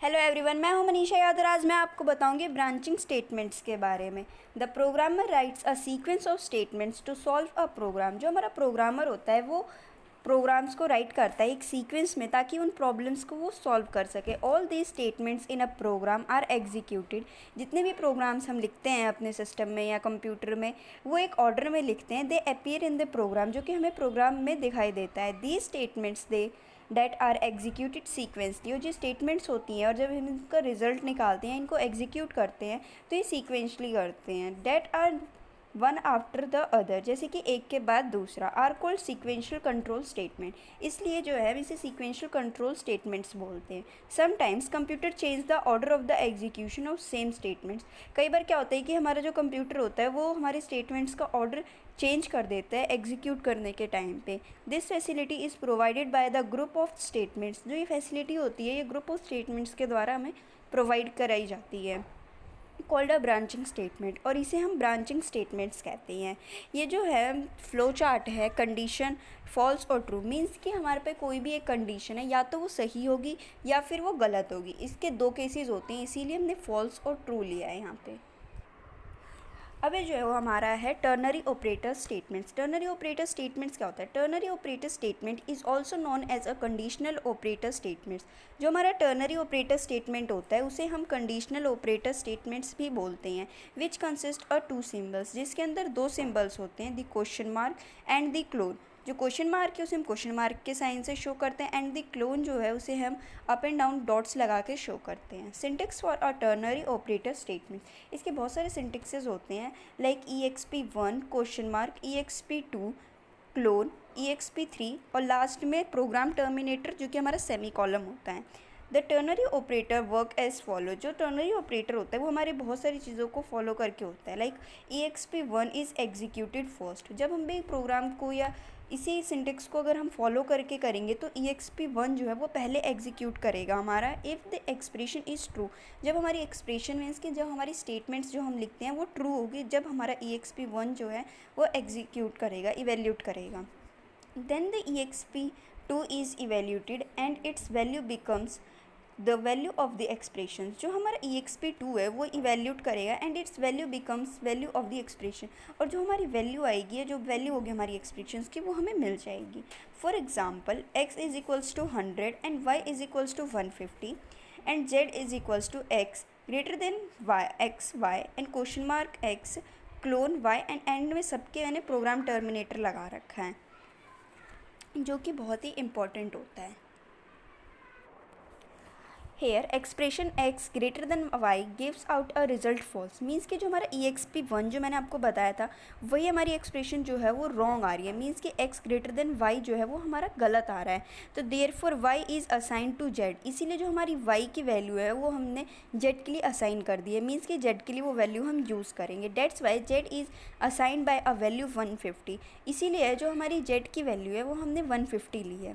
Hello everyone, मैं हूं मनीषा यादव। आज मैं आपको बताऊंगी ब्रांचिंग स्टेटमेंट्स के बारे में। The programmer writes a sequence of statements to solve a program. जो हमारा प्रोग्रामर होता है वो प्रोग्राम्स को राइट करता है एक सीक्वेंस में, ताकि उन प्रॉब्लम्स को वो सॉल्व कर सके। All these statements in a program are executed. जितने भी प्रोग्राम्स हम लिखते हैं अपने सिस्टम में या कंप्यूटर में, वो एक ऑर्डर में लिखते हैं। They appear in the program, जो कि हमें प्रोग्राम में दिखाई देता है। These statements they that are executed sequentially. और जो स्टेटमेंट्स होती हैं और जब हम इनका रिजल्ट निकालते हैं, इनको एग्जीक्यूट करते हैं, तो ये सीक्वेंशली करते हैं। That are one after the other, जैसे कि एक के बाद दूसरा, are called sequential control statement. इसलिए जो है इसे सीक्वेंशियल कंट्रोल स्टेटमेंट्स बोलते हैं। Sometimes computer change the order of the execution of same statements. कई बार क्या होता है कि हमारा जो कंप्यूटर होता है वो हमारे स्टेटमेंट्स का ऑर्डर चेंज कर देता है एग्जीक्यूट करने के टाइम पे। This facility is provided by the group of statements. जो ये फैसिलिटी होती है ये ग्रुप ऑफ स्टेटमेंट्स के द्वारा हमें प्रोवाइड कराई जाती है, कॉल्ड अ ब्रांचिंग स्टेटमेंट। और इसे हम ब्रांचिंग स्टेटमेंट्स कहते हैं। ये जो है फ्लो चार्ट है कंडीशन फॉल्स और ट्रू, मीन्स कि हमारे पे कोई भी एक कंडीशन है, या तो वो सही होगी या फिर वो गलत होगी। इसके दो केसेस होते हैं, इसीलिए हमने फॉल्स और ट्रू लिया है यहाँ पे। अब ये जो है वो हमारा है ternary operator statements. Ternary operator statements क्या होता है? Ternary operator statement is also known as a conditional operator statements. जो हमारा टर्नरी ऑपरेटर स्टेटमेंट होता है उसे हम कंडीशनल ऑपरेटर स्टेटमेंट्स भी बोलते हैं। Which consist of two symbols, जिसके अंदर दो सिम्बल्स होते हैं, the question mark and the colon. जो क्वेश्चन मार्क है उसे हम क्वेश्चन मार्क के साइन से शो करते हैं, एंड द क्लोन जो है उसे हम अप एंड डाउन डॉट्स लगा के शो करते हैं। Syntax for a ternary operator statement, इसके बहुत सारे सिंटेक्सेस होते हैं, like EXP1 question mark, EXP2 clone, EXP3 और लास्ट में प्रोग्राम टर्मिनेटर, जो कि हमारा सेमी कॉलम होता है। The ternary operator work as follow. जो टर्नरी ऑपरेटर होता है वो हमारे बहुत सारी चीज़ों को फॉलो करके होता है, like EXP1 is executed first. जब हम भी प्रोग्राम को या इसी सिंटेक्स को अगर हम फॉलो करके करेंगे तो EXP1 जो है वो पहले एग्जीक्यूट करेगा हमारा। If the expression is true, जब हमारी एक्सप्रेशन मीन्स कि जब हमारी स्टेटमेंट्स जो हम लिखते हैं वो ट्रू होगी, जब हमारा EXP1 जो है वो एग्जीक्यूट करेगा, इवेल्यूट करेगा। Then the EXP2 is evaluated and its value becomes the value of the expression. जो हमारा EXP2 है वो इवेल्यूट करेगा and its value becomes value of the expression. और जो हमारी वैल्यू आएगी या जो वैल्यू होगी हमारी एक्सप्रेशन की वो हमें मिल जाएगी। For example x is equals to 100 and y is equals to 150 and z is equals to x greater than y and question mark x colon y and end में सबके मैंने प्रोग्राम टर्मिनेटर लगा रखा है, जो कि बहुत ही इम्पॉर्टेंट होता है। Here expression x greater than y gives out a result false, means कि जो हमारा EXP1 जो मैंने आपको बताया था वही हमारी एक्सप्रेशन जो है वो रॉन्ग आ रही है, मीन्स कि x ग्रेटर देन y जो है वो हमारा गलत आ रहा है। तो therefore y is assign to z, इसीलिए जो हमारी y की वैल्यू है वो हमने z के लिए असाइन कर दी है, मीन्स कि z के लिए वो वैल्यू हम यूज़ करेंगे। That's y z is assign by a value 150, इसीलिए जो हमारी z की वैल्यू है वो हमने 150 ली है।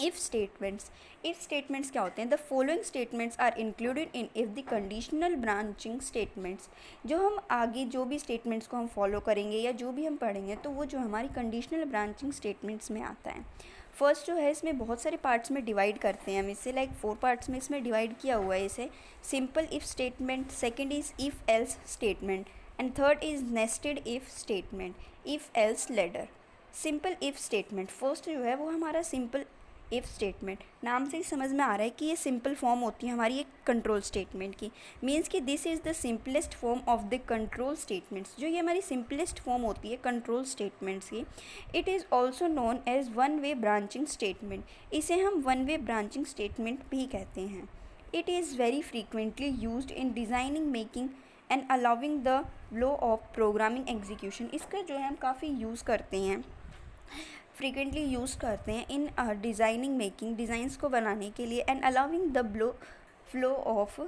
इफ़ स्टेटमेंट्स क्या होते हैं? The following statements are included in if the conditional branching statements. जो हम आगे जो भी स्टेटमेंट्स को हम फॉलो करेंगे या जो भी हम पढ़ेंगे तो वो जो हमारी कंडीशनल ब्रांचिंग स्टेटमेंट्स में आता है। फर्स्ट जो है इसमें बहुत सारे पार्ट्स में डिवाइड करते हैं हम इसे, लाइक 4 पार्ट्स में इसमें डिवाइड किया हुआ है इसे। Simple if statement, second is if else statement and third is nested if statement, if else ladder. Simple if statement first जो है वो हमारा सिंपल इफ़ स्टेटमेंट, नाम से ही समझ में आ रहा है कि ये सिंपल फॉर्म होती है हमारी एक कंट्रोल स्टेटमेंट की, मीन्स कि this is the simplest form of the control statements. जो ये हमारी सिंपलेस्ट फॉर्म होती है कंट्रोल स्टेटमेंट्स की। It is also known as one way branching statement, इसे हम वन वे ब्रांचिंग स्टेटमेंट भी कहते हैं। It is very frequently used in designing, making and allowing the flow of programming execution. इसका जो है हम काफ़ी यूज़ करते हैं, फ्रीक्वेंटली यूज़ करते हैं इन डिज़ाइनिंग, मेकिंग, डिज़ाइंस को बनाने के लिए, and allowing the flow of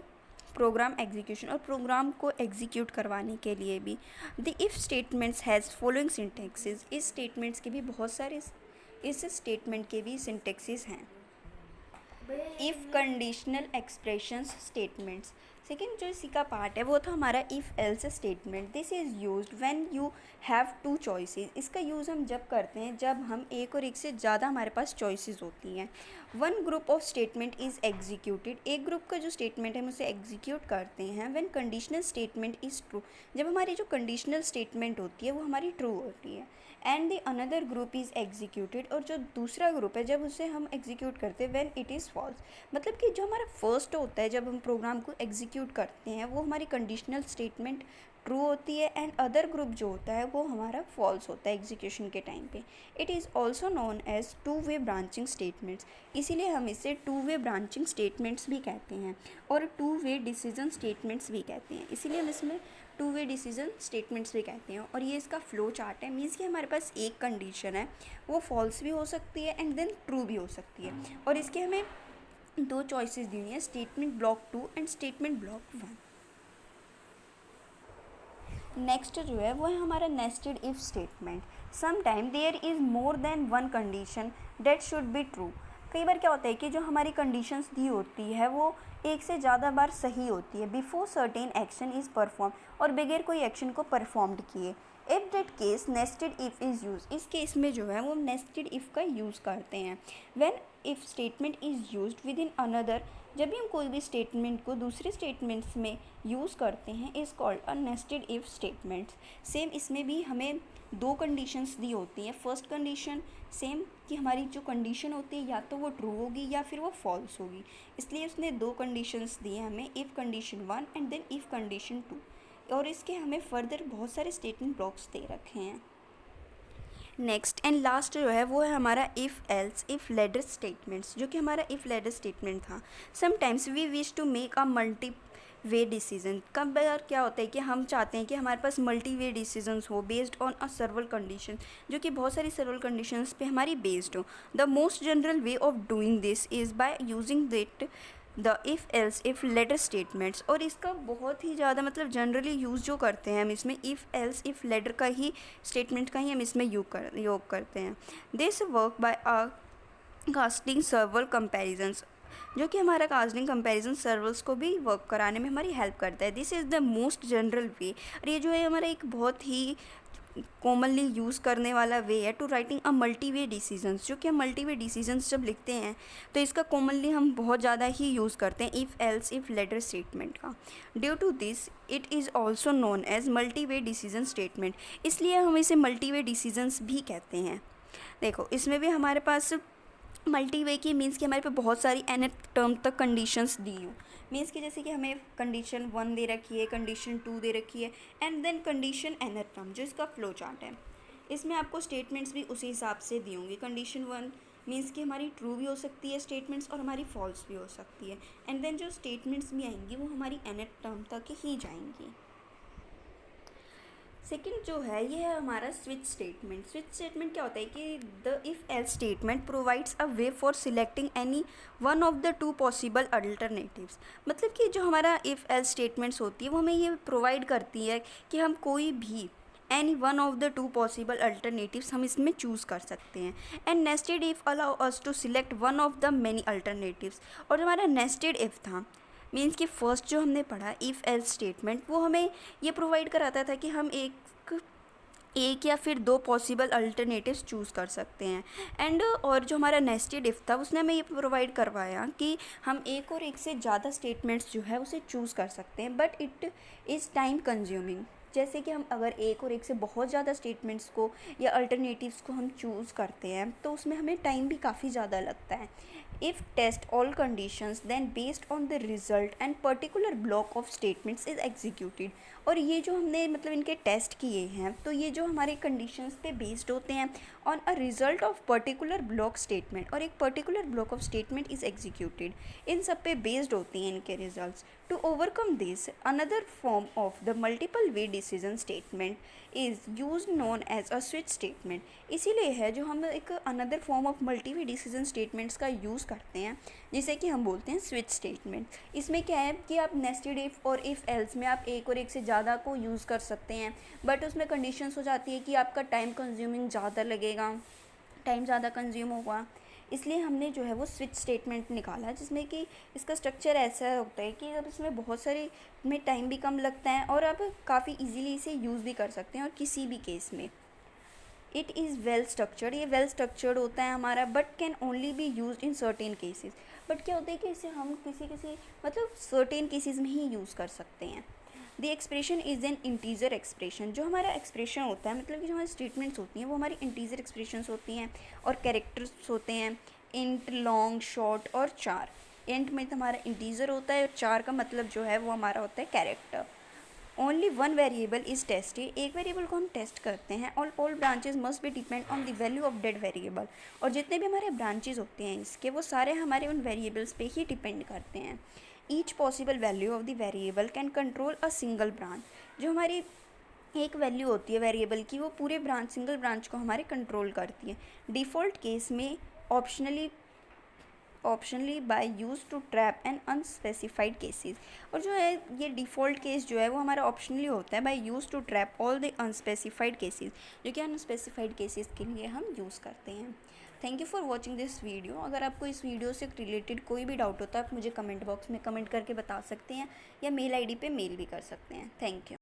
program execution, और प्रोग्राम को एग्जीक्यूट करवाने के लिए भी। The if statements has following syntaxes. इस स्टेटमेंट्स के भी बहुत सारे, इस स्टेटमेंट के भी सिंटेक्सेस हैं। If conditional expressions statements. Second जो इसी का पार्ट है वो था हमारा if else statement. This is used when you have two choices. इसका यूज़ हम जब करते हैं जब हम एक और एक से ज़्यादा हमारे पास चॉइसेस होती हैं। One group of statement is executed. एक ग्रुप का जो स्टेटमेंट है हम उसे एग्जीक्यूट करते हैं when conditional statement is true. जब हमारी जो कंडीशनल स्टेटमेंट होती है वो हमारी ट्रू होती है। And the another group is executed. और जो दूसरा ग्रुप है जब उसे हम एग्जीक्यूट करते हैं व्हेन इट इज़ फॉल्स। मतलब कि जो हमारा फर्स्ट होता है जब हम प्रोग्राम को एग्जीक्यूट करते हैं वो हमारी कंडीशनल स्टेटमेंट ट्रू होती है एंड अदर ग्रुप जो होता है वो हमारा फॉल्स होता है एग्जीक्यूशन के टाइम पे। It is also known as two way branching statements. इसीलिए हम इसे टू वे ब्रांचिंग स्टेटमेंट्स भी कहते हैं और टू वे डिसीजन स्टेटमेंट्स भी कहते हैं। इसीलिए हम इसमें टू वे डिसीजन स्टेटमेंट्स भी कहते हैं। और ये इसका फ्लो चार्ट है। मीन्स कि हमारे पास एक कंडीशन है वो फॉल्स भी हो सकती है एंड देन ट्रू भी हो सकती है। और इसके हमें दो चॉइसेस दी हुई हैं, statement block 2 and statement block 1। Next जो है वो है हमारा nested if statement. Some time there is more than one condition that should be true. कई बार क्या होता है कि जो हमारी कंडीशंस दी होती है वो एक से ज़्यादा बार सही होती है before certain action is perform, और बगैर कोई एक्शन को परफॉर्म्ड किए। If that case nested if is use. इस केस में जो है वो नेस्टेड इफ़ का यूज़ करते हैं। When if statement is used with in another. जब भी हम कोई भी स्टेटमेंट को दूसरे स्टेटमेंट्स में यूज़ करते हैं is called a nested if statements. Same इसमें भी हमें दो कंडीशंस दी होती हैं। फर्स्ट कंडीशन सेम कि हमारी जो कंडीशन होती है या तो वो ट्रू होगी या फिर वो फॉल्स होगी। इसलिए उसने दो कंडीशंस दी हैं हमें, if condition 1 and then if condition 2। और इसके हमें फर्दर बहुत सारे स्टेटमेंट ब्लॉक्स दे रखे हैं। नेक्स्ट एंड लास्ट जो है वो है हमारा if else if ladder statements, जो कि हमारा इफ़ लेटर स्टेटमेंट था। Sometimes we wish to make a multi way decision. कब बार क्या होता है कि हम चाहते हैं कि हमारे पास मल्टी वे डिसीजंस हो बेस्ड ऑन अ सर्वल कंडीशन, जो कि बहुत सारी सर्वल कंडीशंस पे हमारी बेस्ड हो। The most general way of doing this is by using that the if else if ladder statements. और इसका बहुत ही ज़्यादा मतलब जनरली यूज़ जो करते हैं हम इसमें इफ़ एल्स इफ़ लेटर का ही स्टेटमेंट का ही हम इसमें योग करते हैं। This work by a casting सर्वल comparisons, जो कि हमारा कास्टिंग कंपैरिजन सर्वल्स को भी वर्क कराने में हमारी हेल्प करता है। This is the most general वे। और ये जो है हमारा एक बहुत ही कॉमनली यूज़ करने वाला वे है to writing a multi way decisions. जो कि हम मल्टी वे डिसीजंस जब लिखते हैं तो इसका कॉमनली हम बहुत ज़्यादा ही यूज़ करते हैं if else if ladder statement का। Due to this it is also known as multi way decision statement. इसलिए हम इसे मल्टी वे डिसीजंस भी कहते हैं। देखो इसमें भी हमारे पास मल्टी वे की मीन्स कि हमारे पे बहुत सारी एन टर्म तक कंडीशंस दी हो। मीन्स कि जैसे कि हमें कंडीशन 1 दे रखी है, कंडीशन 2 दे रखी है and then condition n term, जो इसका फ्लो चार्ट है। इसमें आपको स्टेटमेंट्स भी उसी हिसाब से दी होंगी। कंडीशन 1 मीन्स कि हमारी ट्रू भी हो सकती है स्टेटमेंट्स और हमारी फॉल्स भी हो सकती है। एंड देन जो स्टेटमेंट्स भी आएंगी वो हमारी एन टर्म तक ही जाएंगी। सेकेंड जो है ये है हमारा स्विच स्टेटमेंट। स्विच स्टेटमेंट क्या होता है कि the if else statement provides a way for selecting any one of the two possible alternatives. मतलब कि जो हमारा इफ़ एल्स स्टेटमेंट्स होती है वो हमें ये प्रोवाइड करती है कि हम कोई भी any one of the two possible alternatives हम इसमें चूज़ कर सकते हैं। And nested if allow us to select one of the many alternatives. और जो हमारा नेस्टेड इफ़ था मीन्स कि फर्स्ट जो हमने पढ़ा इफ़ एल्स स्टेटमेंट वो हमें ये प्रोवाइड कराता था कि हम एक या फिर दो पॉसिबल अल्टरनेटिव्स चूज़ कर सकते हैं। एंड और जो हमारा नेस्टेड इफ़ था उसने हमें ये प्रोवाइड करवाया कि हम एक और एक से ज़्यादा स्टेटमेंट्स जो है उसे चूज़ कर सकते हैं but it is time consuming. जैसे कि हम अगर एक और एक से बहुत ज़्यादा स्टेटमेंट्स को या अल्टरनेटिव्स को हम चूज़ करते हैं तो उसमें हमें टाइम भी काफ़ी ज़्यादा लगता है। If test all conditions then based on the result and particular block of statements is executed. और ये जो हमने मतलब इनके टेस्ट किए हैं तो ये जो हमारे कंडीशंस पे बेस्ड होते हैं on a result of particular block statement, और एक particular block of statement is executed. इन सब पे बेस्ड होती हैं इनके results. To overcome this another form of the multiple way decision statement is use known as a switch statement. इसीलिए है जो हम एक another form of multi way decision statements का यूज़ करते हैं जिसे कि हम बोलते हैं स्विच स्टेटमेंट। इसमें क्या है कि आप नेस्टेड इफ़ और इफ़ एल्स में आप एक और एक से ज़्यादा को यूज़ कर सकते हैं बट उसमें कंडीशंस हो जाती है कि आपका टाइम कंज्यूमिंग ज़्यादा लगेगा, टाइम ज़्यादा कंज्यूम होगा। इसलिए हमने जो है वो स्विच स्टेटमेंट निकाला, जिसमें कि इसका स्ट्रक्चर ऐसा होता है कि अब इसमें बहुत सारे में टाइम भी कम लगता है और आप काफ़ी इजीली इसे यूज़ भी कर सकते हैं और किसी भी केस में। इट इज़ वेल स्ट्रक्चर्ड, ये वेल स्ट्रक्चर्ड होता है हमारा, but can only B use in certain cases. But क्या होता है कि इसे हम किसी मतलब सर्टेन केसेस में ही यूज़ कर सकते हैं। The expression is an integer expression, जो हमारा एक्सप्रेशन होता है मतलब कि जो हमारी स्टेटमेंट्स होती हैं वो हमारी इंटीजर एक्सप्रेशंस होती हैं और कैरेक्टर्स होते हैं इंट, लॉन्ग, शॉर्ट और चार। इंट में तो हमारा इंटीजर होता है और चार का मतलब जो है वो हमारा होता है character. Only one variable is tested, एक वेरिएबल को हम टेस्ट करते हैं। All branches must be depend on the value of that variable, और जितने भी हमारे ब्रांचेज होते हैं इसके वो सारे हमारे उन वेरिएबल्स पे ही डिपेंड करते हैं। Each possible value of the variable can control a single branch, जो हमारी एक वैल्यू होती है वेरिएबल की वो पूरे सिंगल ब्रांच को हमारे कंट्रोल करती है। डिफ़ॉल्ट केस में optionally by use to trap and unspecified cases, और जो है ये डिफ़ॉल्ट केस जो है वो हमारा ऑप्शनली होता है by use to trap all the unspecified cases, जो कि अनस्पेसिफाइड केसेस के लिए हम यूज़ करते हैं। Thank you for watching this video. अगर आपको इस वीडियो से रिलेटेड कोई भी डाउट होता है आप मुझे कमेंट बॉक्स में कमेंट करके बता सकते हैं या मेल आईडी पे मेल भी कर सकते हैं। Thank you.